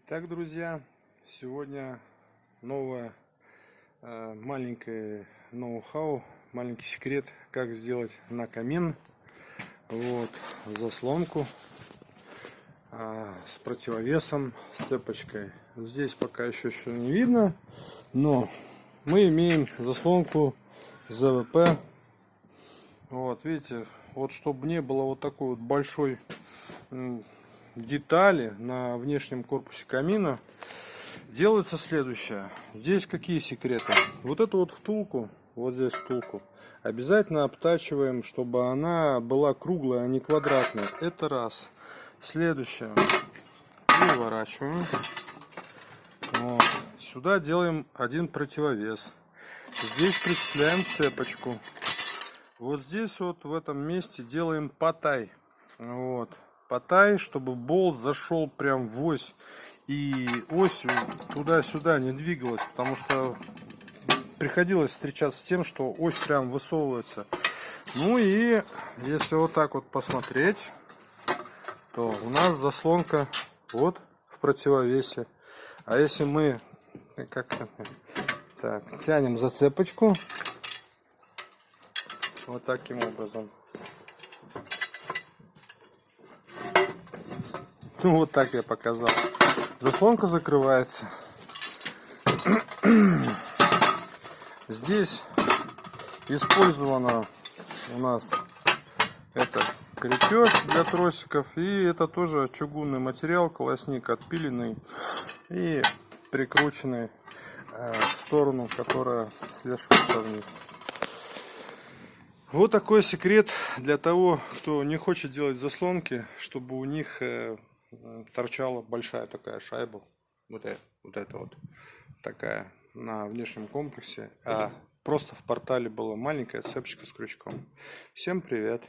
Так, друзья, сегодня новое маленькое ноу-хау, маленький секрет, как сделать на камин вот заслонку с противовесом, с цепочкой. Здесь пока еще не видно, но мы имеем заслонку ЗВП. Вот, видите, вот чтобы не было вот такой вот большой детали на внешнем корпусе камина, делается следующее. Здесь какие секреты? Вот эту вот втулку, вот здесь втулку, обязательно обтачиваем, чтобы она была круглая, а не квадратная. Это раз. Следующее. Переворачиваем. Вот. Сюда делаем один противовес. Здесь прицепляем цепочку. Вот здесь вот в этом месте делаем потай. Вот. Потай, чтобы болт зашел прям в ось. И ось туда-сюда не двигалась. Потому что приходилось встречаться с тем, что ось прям высовывается. Ну и если вот так вот посмотреть, то у нас заслонка вот в противовесе. А если мы так, тянем за цепочку вот таким образом. Ну вот так я показал. Заслонка закрывается. Здесь использовано у нас это крепеж для тросиков. И это тоже чугунный материал, колосник отпиленный и прикрученный в сторону, которая свешивается вниз. Вот такой секрет для того, кто не хочет делать заслонки, чтобы у них торчала большая такая шайба, вот это вот такая на внешнем комплексе, а просто в портале была маленькая цепочка с крючком. Всем привет!